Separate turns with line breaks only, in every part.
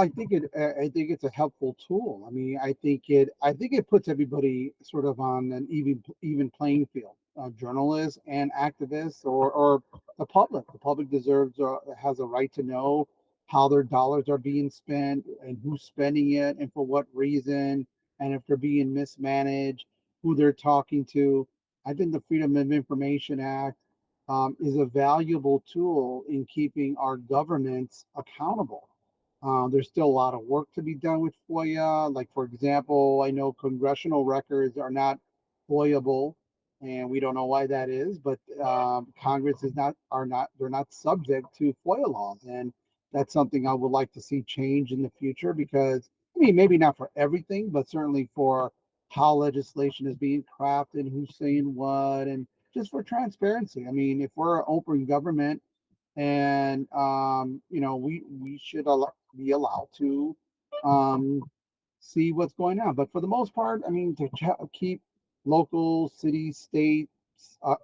I think it's a helpful tool. I mean, I think it puts everybody sort of on an even playing field. Journalists and activists, or the public. The public deserves has a right to know how their dollars are being spent and who's spending it and for what reason, and if they're being mismanaged, who they're talking to. I think the Freedom of Information Act is a valuable tool in keeping our governments accountable. There's still a lot of work to be done with FOIA. Like, for example, I know congressional records are not FOIAble, and we don't know why that is. But Congress is not are not they're not subject to FOIA laws, and that's something I would like to see change in the future. Because I mean, maybe not for everything, but certainly for how legislation is being crafted, who's saying what, and just for transparency. I mean, if we're an open government, and we should be allowed to um, see what's going on. But for the most part, I mean, to keep local, city, states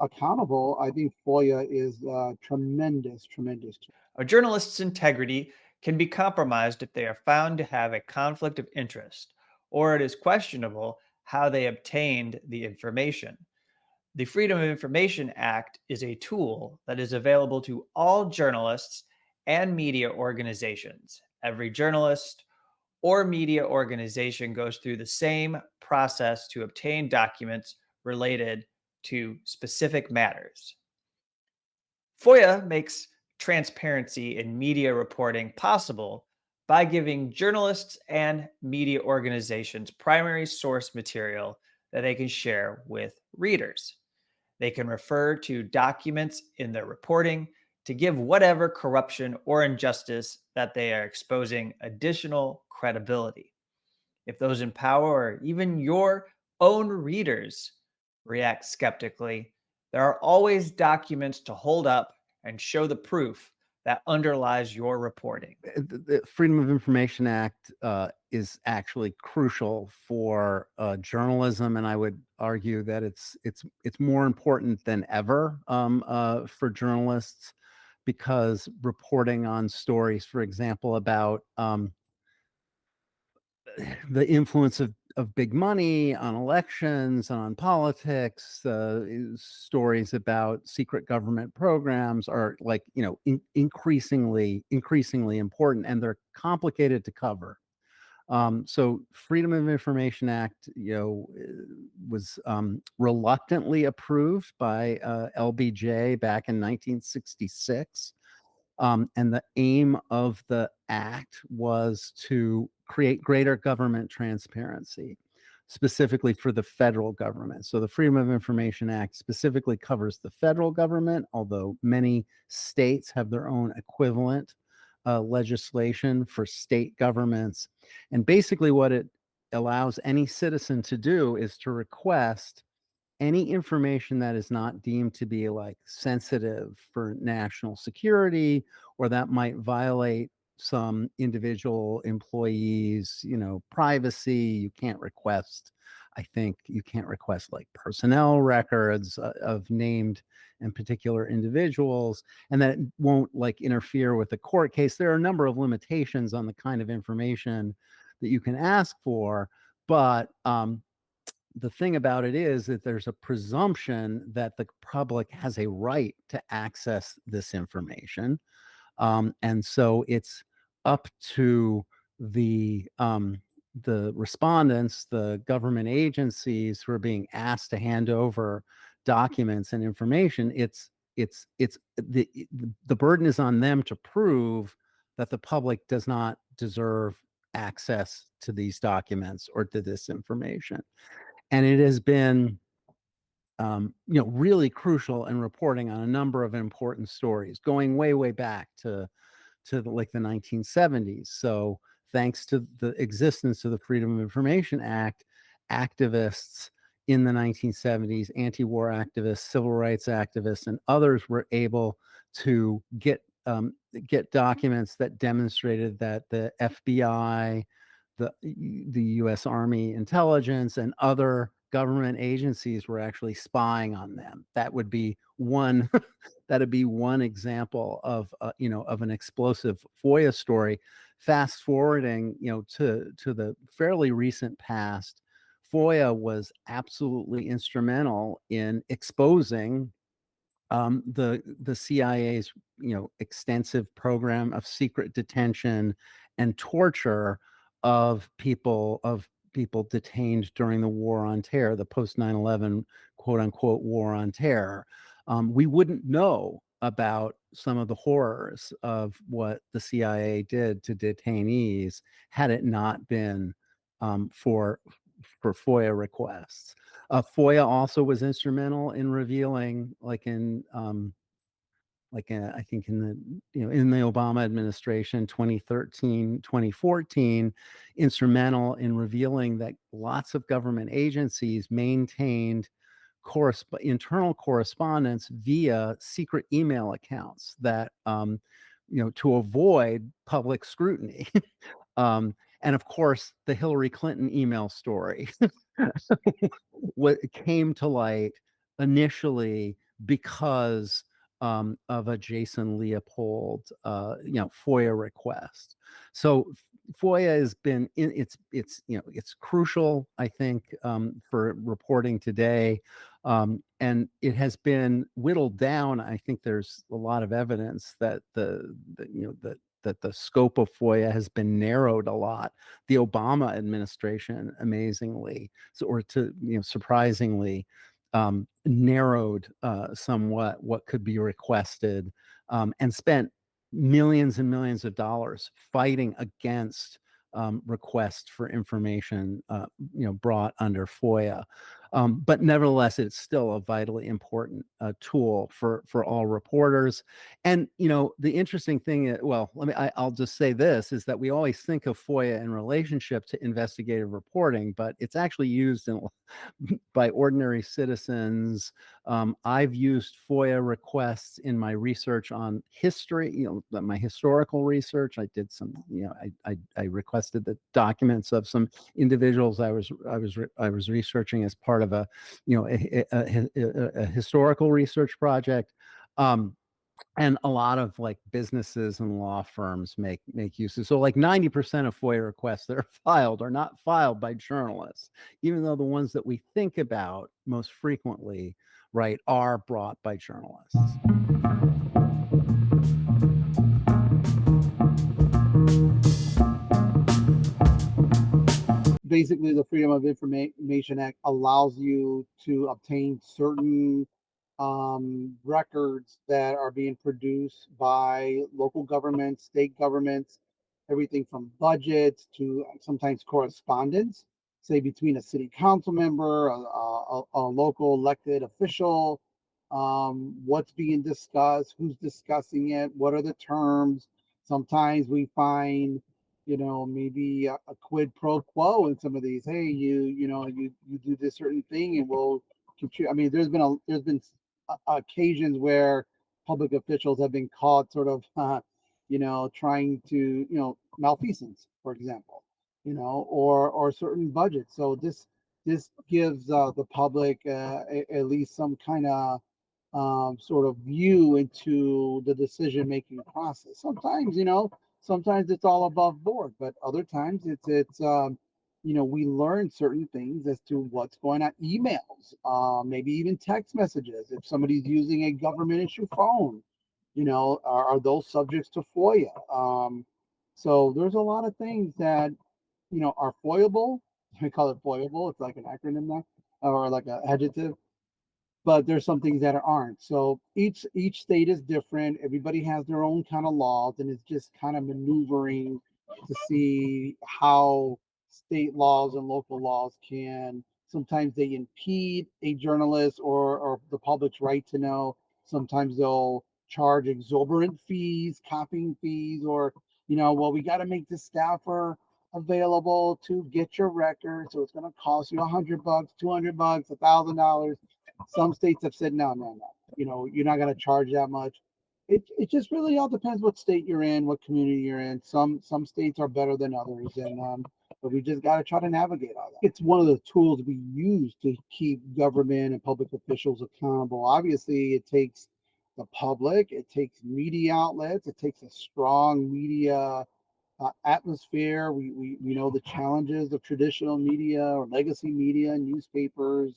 accountable, I think FOIA is tremendous, tremendous.
A journalist's integrity can be compromised if they are found to have a conflict of interest, or it is questionable how they obtained the information. The Freedom of Information Act is a tool that is available to all journalists and media organizations. Every journalist or media organization goes through the same process to obtain documents related to specific matters. FOIA makes transparency in media reporting possible by giving journalists and media organizations primary source material that they can share with readers. They can refer to documents in their reporting to give whatever corruption or injustice that they are exposing additional credibility. If those in power or even your own readers react skeptically, there are always documents to hold up and show the proof that underlies your reporting.
The Freedom of Information Act is actually crucial for journalism, and I would argue that it's more important than ever for journalists, because reporting on stories, for example, about the influence of big money on elections and on politics, stories about secret government programs are, like, increasingly important, and they're complicated to cover. So Freedom of Information Act, was reluctantly approved by LBJ back in 1966. And the aim of the act was to create greater government transparency, specifically for the federal government. So the Freedom of Information Act specifically covers the federal government, although many states have their own equivalent legislation for state governments. And basically what it allows any citizen to do is to request any information that is not deemed to be, like, sensitive for national security, or that might violate some individual employees, privacy. I think you can't request, like, personnel records of named and particular individuals, and that it won't, like, interfere with the court case. There are a number of limitations on the kind of information that you can ask for, but the thing about it is that there's a presumption that the public has a right to access this information. And so it's up to the respondents, the government agencies who are being asked to hand over documents and information. The burden is on them to prove that the public does not deserve access to these documents or to this information. And it has been, really crucial in reporting on a number of important stories, going way, way back to the 1970s. So thanks to the existence of the Freedom of Information Act, activists in the 1970s, anti-war activists, civil rights activists, and others were able to get documents that demonstrated that the FBI, the U.S. Army intelligence, and other government agencies were actually spying on them. That would be one that'd be one example of of an explosive FOIA story. Fast forwarding, to the fairly recent past, FOIA was absolutely instrumental in exposing the CIA's extensive program of secret detention and torture of people detained during the war on terror, the post 9/11 quote unquote war on terror. We wouldn't know about some of the horrors of what the CIA did to detainees had it not been for FOIA requests. FOIA also was instrumental in revealing, I think in the Obama administration, 2013, 2014, instrumental in revealing that lots of government agencies maintained internal correspondence via secret email accounts that to avoid public scrutiny. And of course, the Hillary Clinton email story what came to light initially because of a Jason Leopold, FOIA request. So FOIA has been it's crucial, I think, for reporting today, and it has been whittled down. I think there's a lot of evidence that that the scope of FOIA has been narrowed a lot. The Obama administration, amazingly, surprisingly, narrowed somewhat what could be requested, and spent millions and millions of dollars fighting against requests for information, brought under FOIA. But nevertheless, it's still a vitally important tool for all reporters. And the interesting thing, I'll just say this, is that we always think of FOIA in relationship to investigative reporting, but it's actually used by ordinary citizens. I've used FOIA requests in my research on history, my historical research. I did some, I requested the documents of some individuals I was researching as part of a historical research project. And a lot of businesses and law firms make use of. So 90% of FOIA requests that are filed are not filed by journalists, even though the ones that we think about most frequently, right, are brought by journalists.
Basically, the Freedom of Information Act allows you to obtain certain records that are being produced by local governments, state governments, everything from budgets to sometimes correspondence, say between a city council member, a local elected official, what's being discussed, who's discussing it, what are the terms. Sometimes we find maybe a quid pro quo in some of these. Hey, you do this certain thing and we'll I mean, there's been occasions where public officials have been caught sort of trying to malfeasance, for example, or certain budgets. So this gives the public at least some kind of sort of view into the decision making process. Sometimes it's all above board, but other times it's we learn certain things as to what's going on. Emails, maybe even text messages. If somebody's using a government issue phone, are those subjects to FOIA? So there's a lot of things that are FOIable. We call it FOIable. It's like an acronym now, or like an adjective. But there's some things that aren't. So each state is different. Everybody has their own kind of laws, and it's just kind of maneuvering to see how state laws and local laws can sometimes they impede a journalist or the public's right to know. Sometimes they'll charge exorbitant fees, copying fees, or well, we got to make the staffer available to get your record, so it's going to cost you $100, $200, $1,000. Some states have said no. You're not going to charge that much. It just really all depends what state you're in, what community you're in. Some states are better than others, and but we just got to try to navigate all that. It's one of the tools we use to keep government and public officials accountable. Obviously, it takes the public, it takes media outlets, it takes a strong media atmosphere. We know the challenges of traditional media or legacy media, newspapers,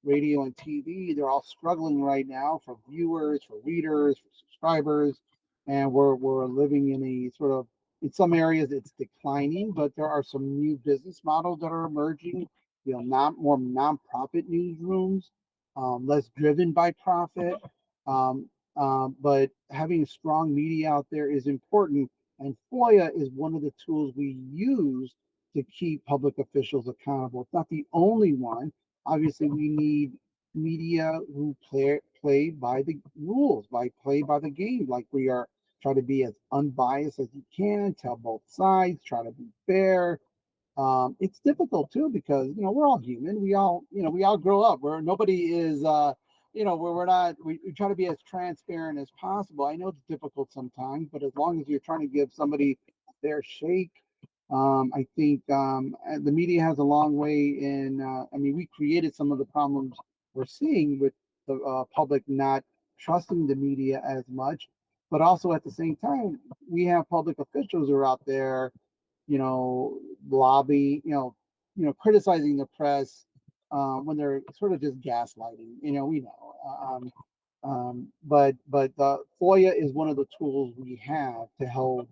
radio, and TV. They're all struggling right now for viewers, for readers, for subscribers, and we're living in a sort of, in some areas it's declining, but there are some new business models that are emerging. Not more nonprofit newsrooms, less driven by profit. But having strong media out there is important, and FOIA is one of the tools we use to keep public officials accountable. It's not the only one. Obviously, we need media who play by the rules, play by the game. Like, we are try to be as unbiased as you can, tell both sides, try to be fair. It's difficult too, because we're all human. We all grow up. Where nobody is where we're not, we try to be as transparent as possible. I know it's difficult sometimes, but as long as you're trying to give somebody their shake, I think the media has a long way in. We created some of the problems we're seeing with the public not trusting the media as much, but also at the same time, we have public officials who are out there, lobby, criticizing the press when they're sort of just gaslighting. We know. But the FOIA is one of the tools we have to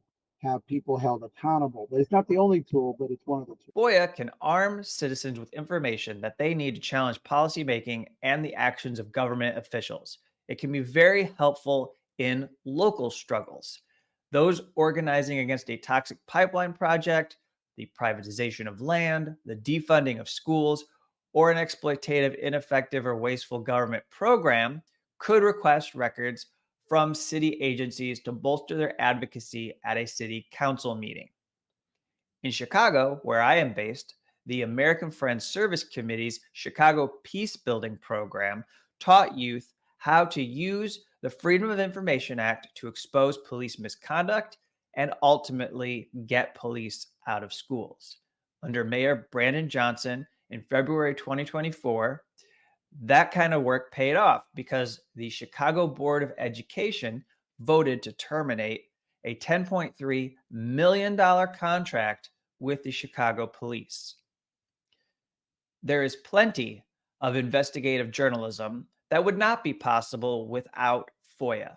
have people held accountable. But it's not the only tool, but it's one of the tools.
FOIA can arm citizens with information that they need to challenge policymaking and the actions of government officials. It can be very helpful in local struggles. Those organizing against a toxic pipeline project, the privatization of land, the defunding of schools, or an exploitative, ineffective, or wasteful government program could request records from city agencies to bolster their advocacy at a city council meeting. In Chicago, where I am based, the American Friends Service Committee's Chicago Peace Building program taught youth how to use the Freedom of Information Act to expose police misconduct and ultimately get police out of schools. Under Mayor Brandon Johnson in February 2024, that kind of work paid off because the Chicago Board of Education voted to terminate a $10.3 million contract with the Chicago police. There is plenty of investigative journalism that would not be possible without FOIA.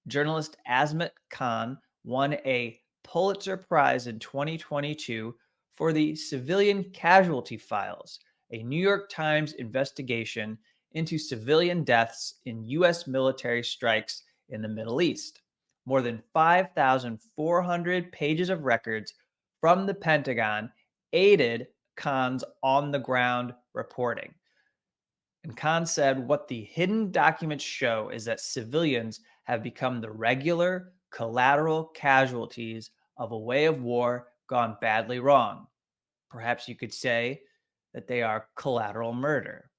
Journalist Azmat Khan won a Pulitzer Prize in 2022 for the Civilian Casualty Files, a New York Times investigation into civilian deaths in U.S. military strikes in the Middle East. More than 5,400 pages of records from the Pentagon aided Khan's on-the-ground reporting. And Khan said what the hidden documents show is that civilians have become the regular collateral casualties of a way of war gone badly wrong. Perhaps you could say that they are collateral murder.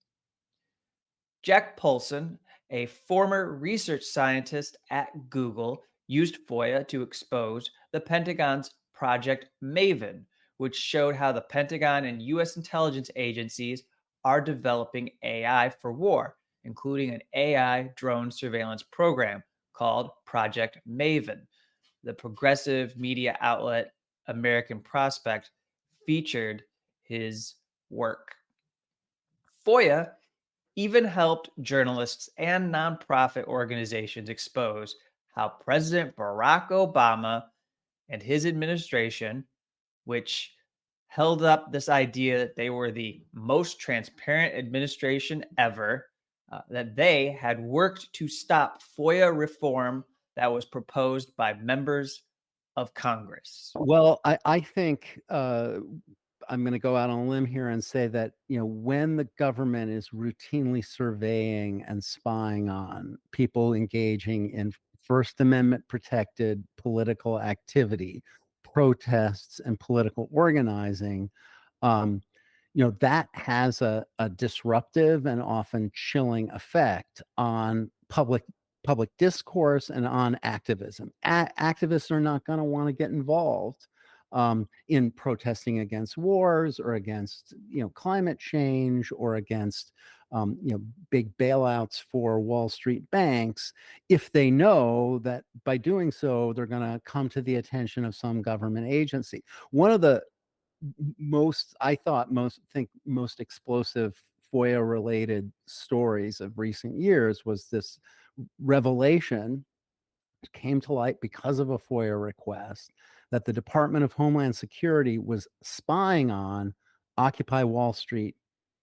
Jack Polson, a former research scientist at Google, used FOIA to expose the Pentagon's Project Maven, which showed how the Pentagon and U.S. intelligence agencies are developing AI for war, including an AI drone surveillance program called Project Maven. The progressive media outlet American Prospect featured his work. FOIA even helped journalists and nonprofit organizations expose how President Barack Obama and his administration, which held up this idea that they were the most transparent administration ever, that they had worked to stop FOIA reform that was proposed by members of Congress.
Well, I think I'm going to go out on a limb here and say that, when the government is routinely surveying and spying on people engaging in First Amendment protected political activity, protests, and political organizing, that has a disruptive and often chilling effect on public discourse and on activism. Activists are not going to want to get involved in protesting against wars or against, climate change or against, big bailouts for Wall Street banks, if they know that by doing so, they're going to come to the attention of some government agency. One of the most explosive FOIA related stories of recent years was this revelation came to light because of a FOIA request that the Department of Homeland Security was spying on Occupy Wall Street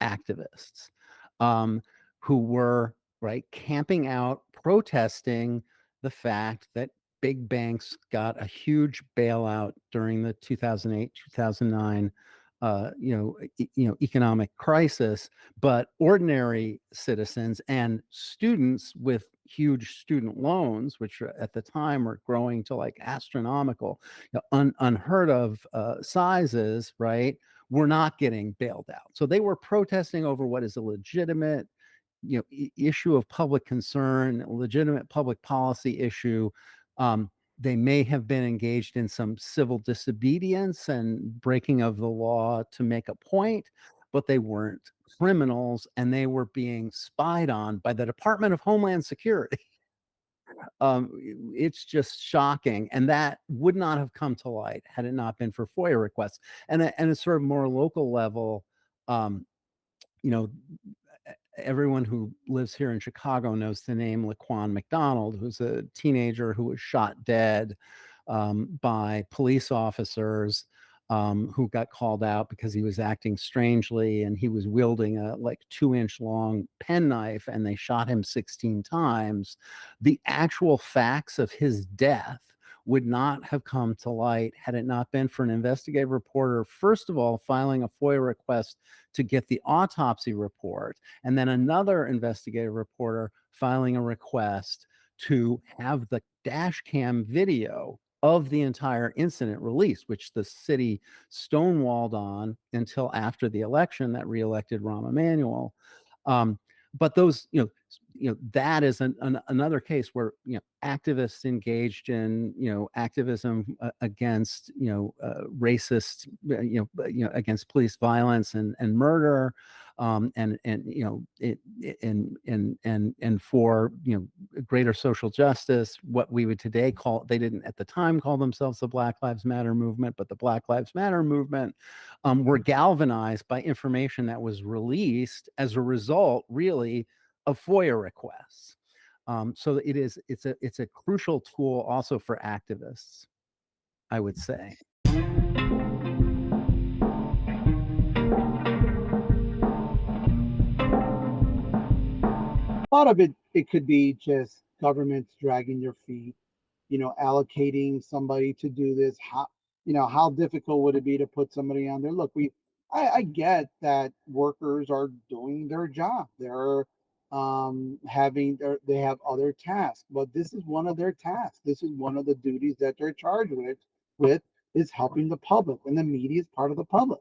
activists, who were camping out, protesting the fact that big banks got a huge bailout during the 2008-2009 economic crisis, but ordinary citizens and students with huge student loans, which at the time were growing to like astronomical, unheard of sizes, right, were not getting bailed out. So they were protesting over what is a legitimate issue of public concern, a legitimate public policy issue. They may have been engaged in some civil disobedience and breaking of the law to make a point, but they weren't criminals, and they were being spied on by the Department of Homeland Security. It's just shocking, and that would not have come to light had it not been for FOIA requests. And a sort of more local level, everyone who lives here in Chicago knows the name Laquan McDonald, who's a teenager who was shot dead by police officers who got called out because he was acting strangely, and he was wielding a 2-inch long penknife, and they shot him 16 times. The actual facts of his death would not have come to light had it not been for an investigative reporter, first of all, filing a FOIA request to get the autopsy report, and then another investigative reporter filing a request to have the dash cam video of the entire incident released, which the city stonewalled on until after the election that reelected Rahm Emanuel. But those, that is another case where activists engaged in activism against racist, against police violence and murder, and for greater social justice, what we would today call, they didn't at the time call themselves the Black Lives Matter movement, but the Black Lives Matter movement, were galvanized by information that was released as a result, really, of FOIA requests. So it's a crucial tool also for activists, I would say.
A lot of it could be just governments dragging their feet, allocating somebody to do this. How difficult would it be to put somebody on there? Look, I get that workers are doing their job. They're they have other tasks, but this is one of their tasks. This is one of the duties that they're charged with is helping the public, and the media is part of the public.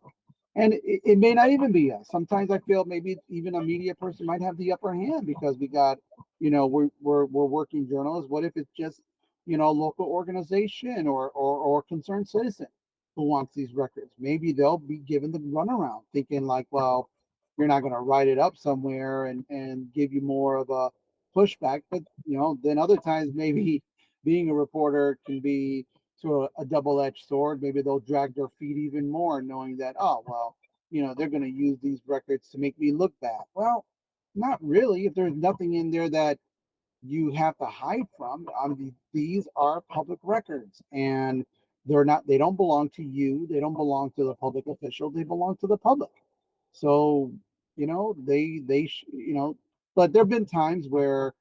And it may not even be us. Sometimes I feel maybe even a media person might have the upper hand because we got, we're working journalists. What if it's just, a local organization or concerned citizen who wants these records? Maybe they'll be given the runaround, thinking like, well, you're not going to write it up somewhere and give you more of a pushback. But then other times maybe being a reporter can be sort of a double-edged sword. Maybe they'll drag their feet even more, knowing that, oh well, they're going to use these records to make me look bad. Well, not really. If there's nothing in there that you have to hide from, these are public records, and they don't belong to you. They don't belong to the public official. They belong to the public. So but there have been times where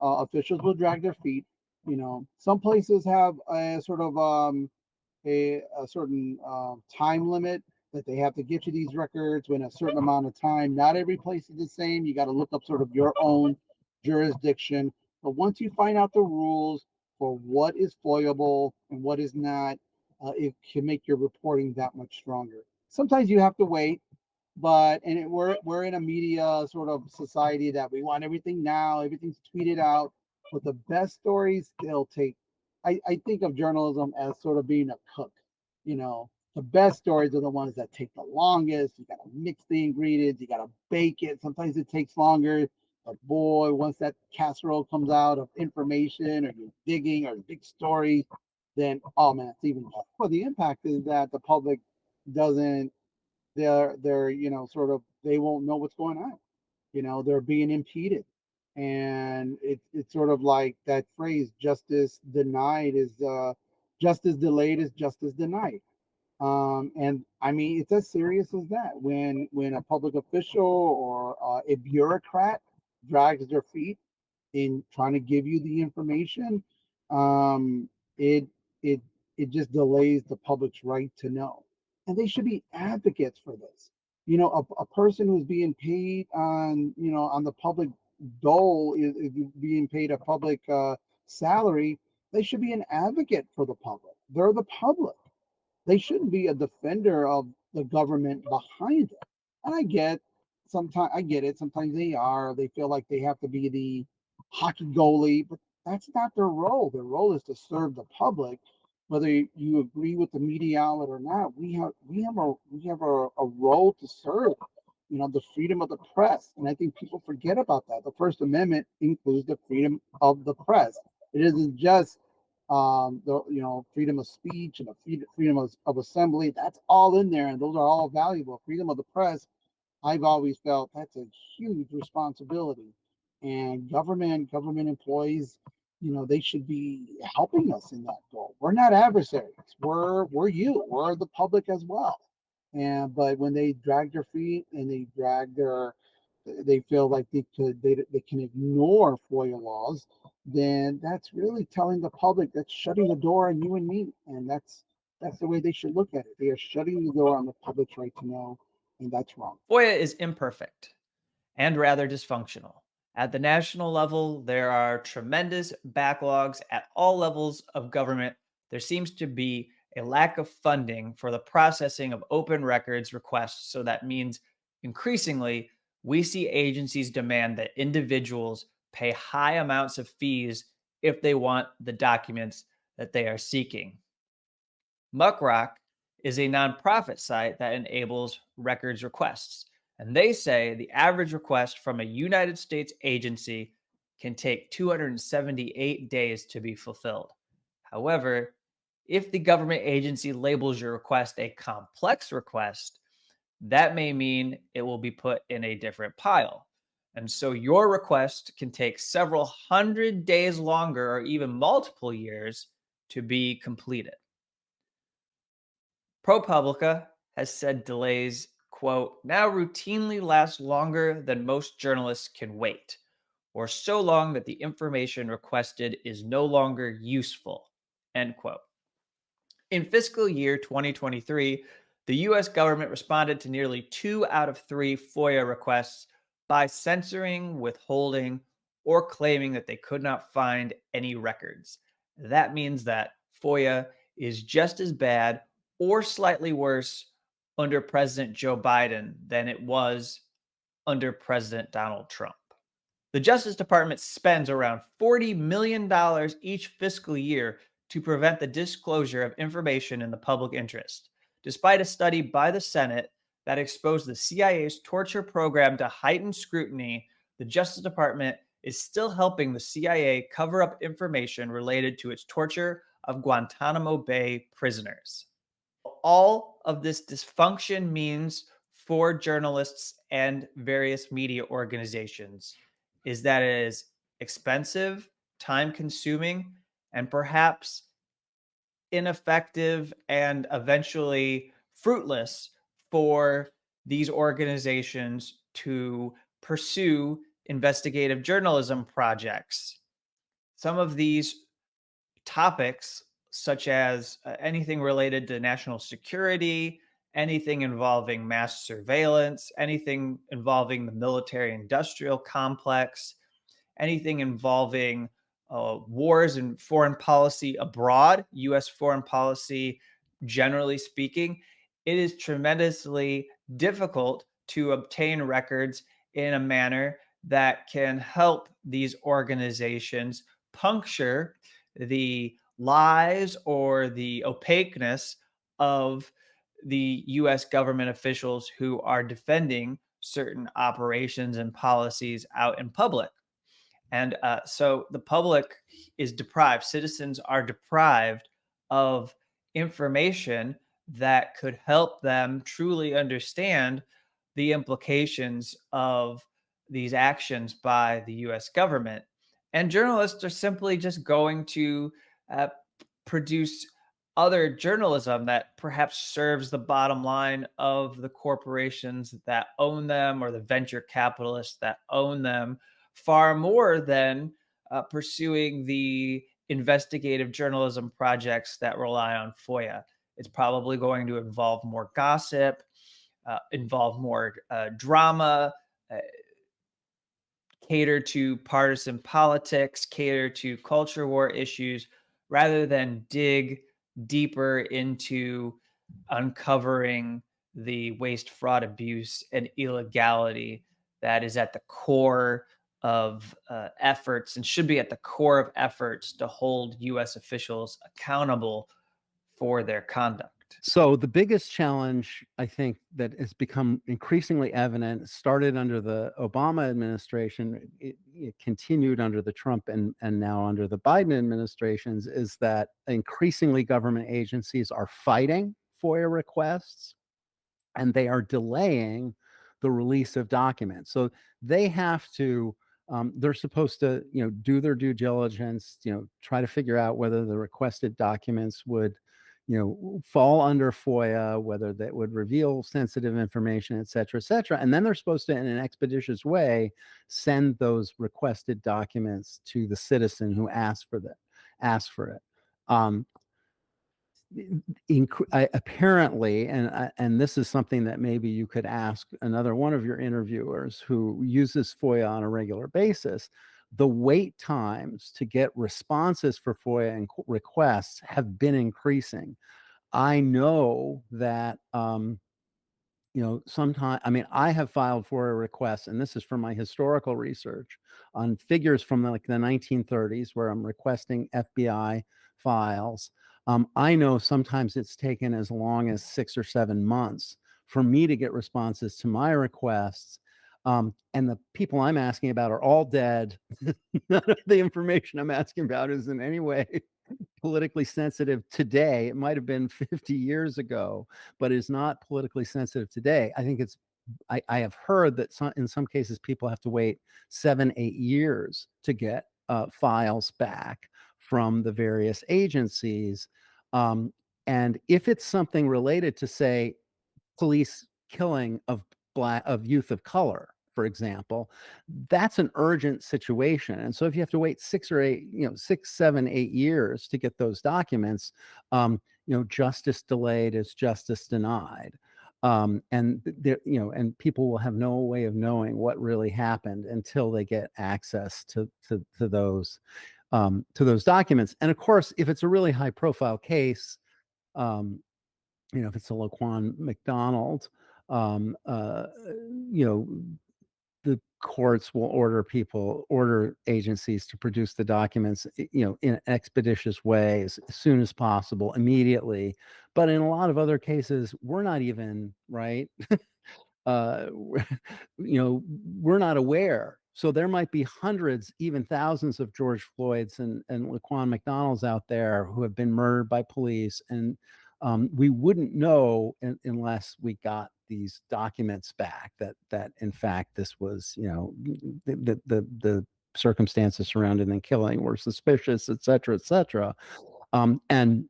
officials will drag their feet. Some places have a sort of a certain time limit that they have to get you these records within a certain amount of time. Not every place is the same. You got to look up sort of your own jurisdiction. But once you find out the rules for what is FOIAble and what is not, it can make your reporting that much stronger. Sometimes you have to wait, but we're in a media sort of society that we want everything now, everything's tweeted out. But the best stories, they'll take. I think of journalism as sort of being a cook. the best stories are the ones that take the longest. You got to mix the ingredients, you got to bake it. Sometimes it takes longer. But boy, once that casserole comes out of information or you're digging or big story, then oh man, it's even better. Well, the impact is that the public doesn't, they're, sort of, they won't know what's going on. They're being impeded. And it's sort of like that phrase, justice denied is justice delayed is justice denied. And I mean, it's as serious as that. When a public official or a bureaucrat drags their feet in trying to give you the information, um, it it it just delays the public's right to know. And they should be advocates for this. A person who's being paid on the public dole is being paid a public salary. They should be an advocate for the public. They're the public. They shouldn't be a defender of the government behind it. And I get it. Sometimes they are. They feel like they have to be the hockey goalie, but that's not their role. Their role is to serve the public. Whether you agree with the media outlet or not, we have a role to serve. The freedom of the press, and I think people forget about that. The First Amendment includes the freedom of the press. It isn't just the freedom of speech and the freedom of assembly. That's all in there, and those are all valuable. Freedom of the press, I've always felt that's a huge responsibility. And government employees, they should be helping us in that goal. We're not adversaries. We're the public as well. But when they drag their feet and they feel like they can ignore FOIA laws, then that's really telling the public, that's shutting the door on you and me. And that's the way they should look at it. They are shutting the door on the public's right to know, and that's wrong.
FOIA is imperfect and rather dysfunctional. At the national level, there are tremendous backlogs at all levels of government. There seems to be a lack of funding for the processing of open records requests. So that means increasingly, we see agencies demand that individuals pay high amounts of fees if they want the documents that they are seeking. Muckrock is a nonprofit site that enables records requests. And they say the average request from a United States agency can take 278 days to be fulfilled. However, if the government agency labels your request a complex request, that may mean it will be put in a different pile. And so your request can take several hundred days longer or even multiple years to be completed. ProPublica has said delays, quote, now routinely last longer than most journalists can wait, or so long that the information requested is no longer useful, end quote. In fiscal year 2023, the US government responded to nearly 2 out of 3 FOIA requests by censoring, withholding, or claiming that they could not find any records. That means that FOIA is just as bad or slightly worse under President Joe Biden than it was under President Donald Trump. The Justice Department spends around $40 million each fiscal year to prevent the disclosure of information in the public interest, despite a study by the Senate that exposed the CIA's torture program to heightened scrutiny. The Justice Department is still helping the CIA cover up information related to its torture of Guantanamo Bay prisoners. All of this dysfunction means for journalists and various media organizations is that it is expensive, time-consuming, and perhaps ineffective and eventually fruitless for these organizations to pursue investigative journalism projects. Some of these topics, such as anything related to national security, anything involving mass surveillance, anything involving the military industrial complex, anything involving wars and foreign policy abroad, US foreign policy, generally speaking, it is tremendously difficult to obtain records in a manner that can help these organizations puncture the lies or the opaqueness of the US government officials who are defending certain operations and policies out in public. And so the public is deprived, citizens are deprived of information that could help them truly understand the implications of these actions by the US government. And journalists are simply just going to uh, produce other journalism that perhaps serves the bottom line of the corporations that own them or the venture capitalists that own them, far more than pursuing the investigative journalism projects that rely on FOIA. It's probably going to involve more gossip, involve more drama, uh, cater to partisan politics, cater to culture war issues, rather than dig deeper into uncovering the waste, fraud, abuse, and illegality that is at the core of efforts and should be at the core of efforts to hold US officials accountable for their conduct.
So the biggest challenge, I think, that has become increasingly evident, started under the Obama administration, it continued under the Trump and now under the Biden administrations, is that increasingly government agencies are fighting FOIA requests and they are delaying the release of documents. So they have to, they're supposed to, do their due diligence, try to figure out whether the requested documents would, fall under FOIA, whether that would reveal sensitive information, et cetera, and then they're supposed to, in an expeditious way, send those requested documents to the citizen who asked for it. Apparently, and this is something that maybe you could ask another one of your interviewers who uses FOIA on a regular basis, the wait times to get responses for FOIA and requests have been increasing. I know that sometimes, I have filed FOIA requests, and this is from my historical research on figures from the 1930s where I'm requesting FBI files. I know sometimes it's taken as long as 6 or 7 months for me to get responses to my requests. And the people I'm asking about are all dead. None of the information I'm asking about is in any way politically sensitive today. It might have been 50 years ago, but is not politically sensitive today. I think I have heard that in some cases people have to wait 7, 8 years to get files back from the various agencies. And if it's something related to, say, police killing of youth of color, for example, that's an urgent situation. And so if you have to wait 6 or 8, 6, 7, 8 years to get those documents, justice delayed is justice denied. And there, and people will have no way of knowing what really happened until they get access to those documents. And of course, if it's a really high profile case, if it's a Laquan McDonald, the courts will order agencies to produce the documents, in an expeditious way as soon as possible, immediately. But in a lot of other cases, we're not even, right? We're not aware. So there might be hundreds, even thousands of George Floyds and Laquan McDonalds out there who have been murdered by police. And we wouldn't know unless we got these documents back that in fact this was, the circumstances surrounding the killing were suspicious, et cetera. And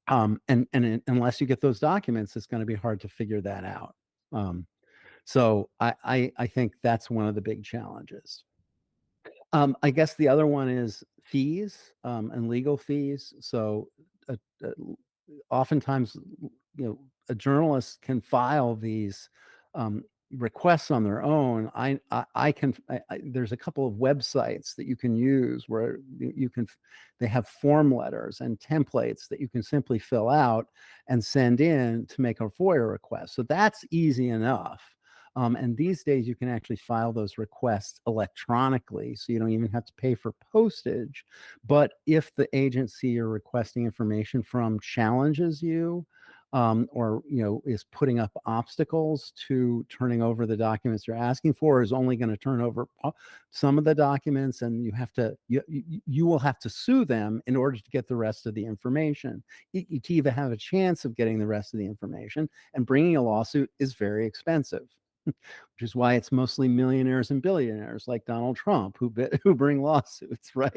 unless you get those documents, it's going to be hard to figure that out. So I think that's one of the big challenges. I guess the other one is fees and legal fees. So oftentimes, a journalist can file these requests on their own. There's a couple of websites that you can use where they have form letters and templates that you can simply fill out and send in to make a FOIA request. So that's easy enough. And these days you can actually file those requests electronically, so you don't even have to pay for postage. But if the agency you're requesting information from challenges you, or is putting up obstacles to turning over the documents you're asking for, is only going to turn over some of the documents, and you will have to sue them in order to get the rest of the information. To even have a chance of getting the rest of the information, and bringing a lawsuit is very expensive. Which is why it's mostly millionaires and billionaires like Donald Trump who bring lawsuits, right?